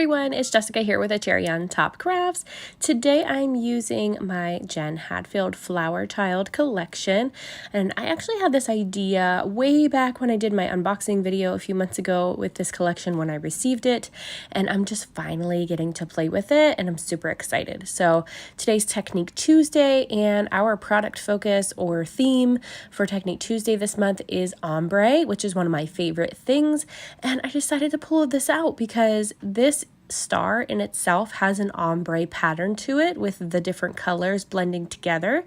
everyone, it's Jessica here with a Cherry on Top Crafts. Today I'm using my Jen Hadfield Flower Child collection, and I actually had this idea way back when I did my unboxing video a few months ago with this collection when I received it, and I'm just finally getting to play with it and I'm super excited. So today's Technique Tuesday, and our product focus or theme for Technique Tuesday this month is Ombre, which is one of my favorite things, and I decided to pull this out because this star in itself has an ombre pattern to it with the different colors blending together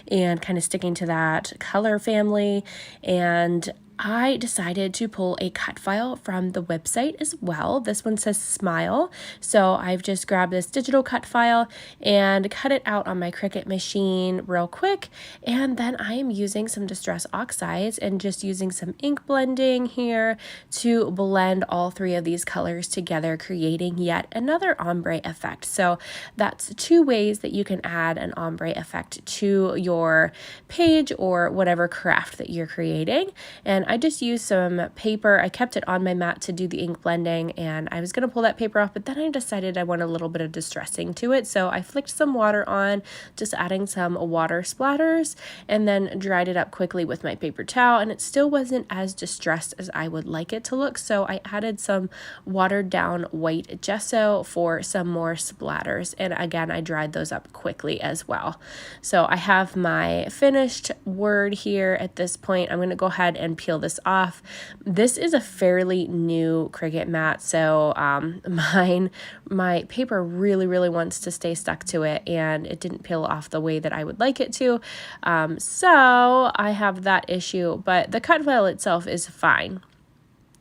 and kind of sticking to that color family. And I decided to pull a cut file from the website as well. This one says Smile, so I've just grabbed this digital cut file and cut it out on my Cricut machine real quick, and then I am using some Distress Oxides and just using some ink blending here to blend all three of these colors together, creating yet another ombre effect. So that's two ways that you can add an ombre effect to your page or whatever craft that you're creating. And I just used some paper. I kept it on my mat to do the ink blending, and I was going to pull that paper off, but then I decided I want a little bit of distressing to it. So I flicked some water on, just adding some water splatters, and then dried it up quickly with my paper towel, and it still wasn't as distressed as I would like it to look. So I added some watered down white gesso for some more splatters. And again, I dried those up quickly as well. So I have my finished word here at this point. I'm going to go ahead and peel this off. This is a fairly new Cricut mat, so my paper really wants to stay stuck to it, and it didn't peel off the way that I would like it to. So I have that issue, but the cut file itself is fine.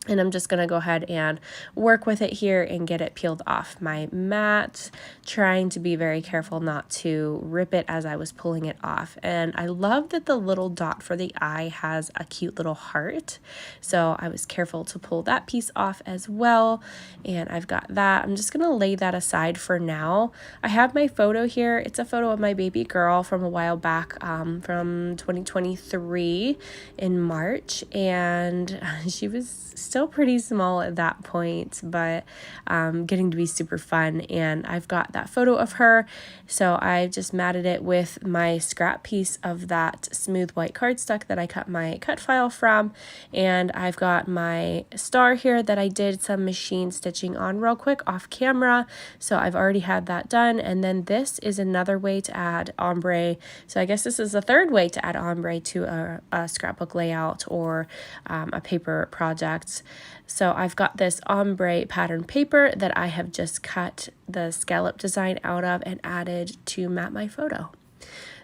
And I'm just going to go ahead and work with it here and get it peeled off my mat, trying to be very careful not to rip it as I was pulling it off. And I love that the little dot for the eye has a cute little heart. So I was careful to pull that piece off as well. And I've got that. I'm just going to lay that aside for now. I have my photo here. It's a photo of my baby girl from a while back, from 2023 in March. And she was still pretty small at that point, but getting to be super fun. And I've got that photo of her, so I just matted it with my scrap piece of that smooth white cardstock that I cut my cut file from. And I've got my star here that I did some machine stitching on real quick off camera, so I've already had that done. And then this is another way to add ombre, so I guess this is the third way to add ombre to a scrapbook layout or a paper project. So I've got this ombre pattern paper that I have just cut the scallop design out of and added to mat my photo.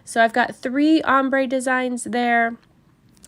So I've got 3 ombre designs there.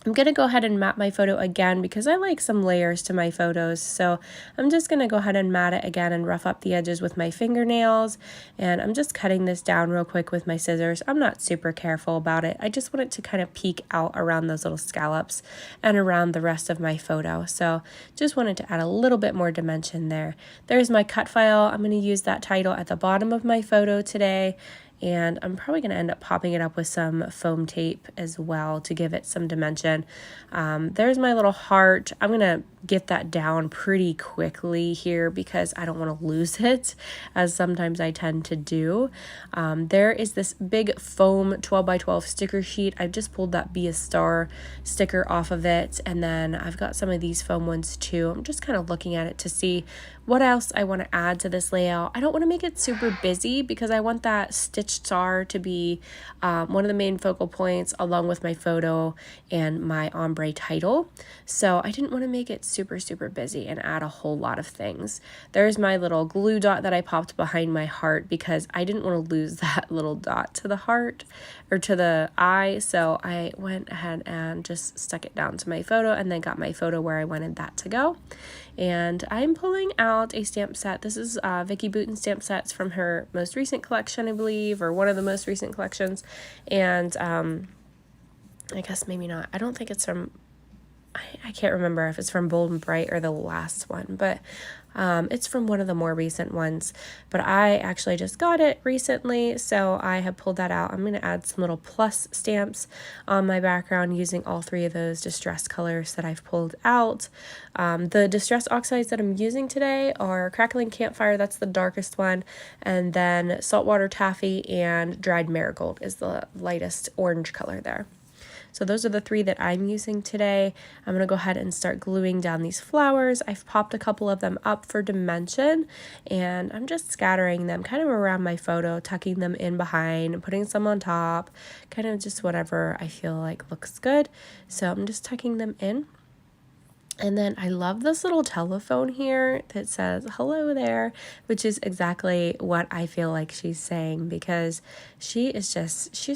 I'm going to go ahead and mat my photo again because I like some layers to my photos. So I'm just going to go ahead and mat it again and rough up the edges with my fingernails. And I'm just cutting this down real quick with my scissors. I'm not super careful about it. I just want it to kind of peek out around those little scallops and around the rest of my photo. So just wanted to add a little bit more dimension there. There's my cut file. I'm going to use that title at the bottom of my photo today. And I'm probably going to end up popping it up with some foam tape as well to give it some dimension. There's my little heart. I'm going to get that down pretty quickly here because I don't want to lose it, as sometimes I tend to do. There is this big foam 12x12 sticker sheet. I've just pulled that Be a Star sticker off of it, and then I've got some of these foam ones too. I'm just kind of looking at it to see what else I want to add to this layout. I don't want to make it super busy because I want that stitched star to be one of the main focal points along with my photo and my ombre title. So I didn't want to make it super busy and add a whole lot of things. There's my little glue dot that I popped behind my heart because I didn't want to lose that little dot to the heart or to the eye. So I went ahead and just stuck it down to my photo and then got my photo where I wanted that to go. And I'm pulling out a stamp set. This is Vicki Boutin stamp sets from her most recent collection, I believe, or one of the most recent collections. And I guess maybe not. I don't think it's from I can't remember if it's from Bold and Bright or the last one, but it's from one of the more recent ones. But I actually just got it recently, so I have pulled that out. I'm going to add some little plus stamps on my background using all three of those distress colors that I've pulled out. The distress oxides that I'm using today are Crackling Campfire, that's the darkest one, and then Saltwater Taffy and Dried Marigold is the lightest orange color there. So those are the three that I'm using today. I'm going to go ahead and start gluing down these flowers. I've popped a couple of them up for dimension, and I'm just scattering them kind of around my photo, tucking them in behind, putting some on top, kind of just whatever I feel like looks good. So I'm just tucking them in. And then I love this little telephone here that says hello there, which is exactly what I feel like she's saying, because she's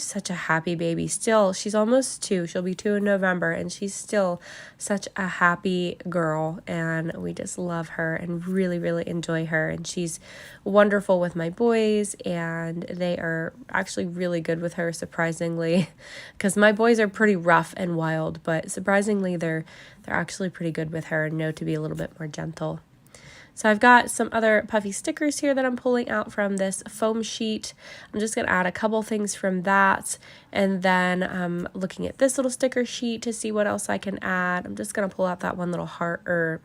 such a happy baby still. She's almost 2. She'll be 2 in November, and she's still such a happy girl, and we just love her and really, really enjoy her. And she's wonderful with my boys, and they are actually really good with her, surprisingly, because my boys are pretty rough and wild, but surprisingly they're actually pretty good with her and know to be a little bit more gentle. So I've got some other puffy stickers here that I'm pulling out from this foam sheet. I'm just going to add a couple things from that, and then I'm looking at this little sticker sheet to see what else I can add. I'm just going to pull out that one little heart, or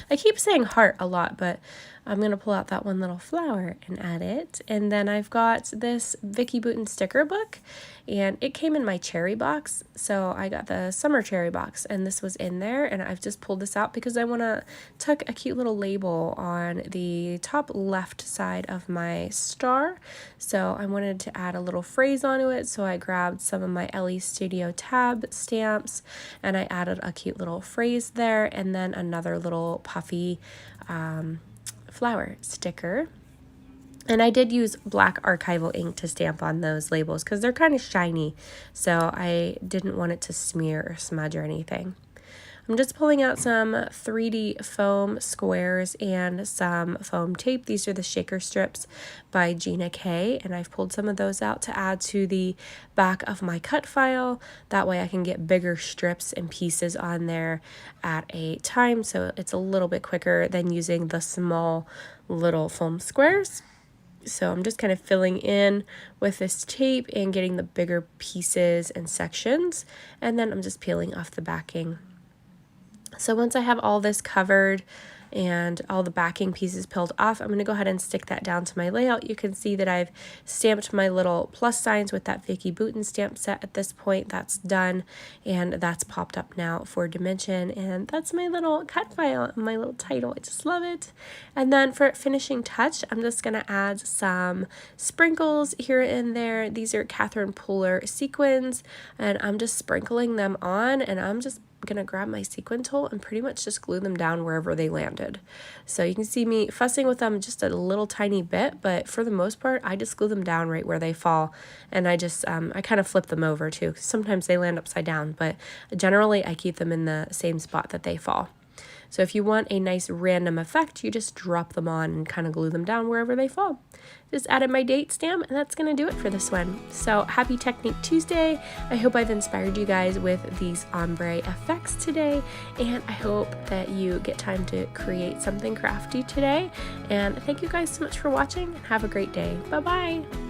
I keep saying heart a lot, but I'm going to pull out that one little flower and add it. And then I've got this Vicky Bouton sticker book, and it came in my cherry box. So I got the summer cherry box, and this was in there, and I've just pulled this out because I want to tuck a cute little label on the top left side of my star. So I wanted to add a little phrase onto it, so I grabbed some of my Ellie Studio tab stamps, and I added a cute little phrase there, and then another little puffy flower sticker. And I did use black archival ink to stamp on those labels because they're kind of shiny, so I didn't want it to smear or smudge or anything. I'm just pulling out some 3D foam squares and some foam tape. These are the shaker strips by Gina K, and I've pulled some of those out to add to the back of my cut file. That way I can get bigger strips and pieces on there at a time, so it's a little bit quicker than using the small little foam squares. So I'm just kind of filling in with this tape and getting the bigger pieces and sections, and then I'm just peeling off the backing. So once I have all this covered and all the backing pieces peeled off, I'm going to go ahead and stick that down to my layout. You can see that I've stamped my little plus signs with that Vicky Bouton stamp set at this point. That's done, and that's popped up now for dimension, and that's my little cut file and my little title. I just love it. And then for finishing touch, I'm just going to add some sprinkles here and there. These are Catherine Puller sequins, and I'm just sprinkling them on, and I'm just gonna grab my sequin tool and pretty much just glue them down wherever they landed. So you can see me fussing with them just a little tiny bit, but for the most part I just glue them down right where they fall, and I just I kind of flip them over too. Sometimes they land upside down, but generally I keep them in the same spot that they fall. So if you want a nice random effect, you just drop them on and kind of glue them down wherever they fall. Just added my date stamp, and that's going to do it for this one. So happy Technique Tuesday. I hope I've inspired you guys with these ombre effects today, and I hope that you get time to create something crafty today. And thank you guys so much for watching, and have a great day. Bye-bye.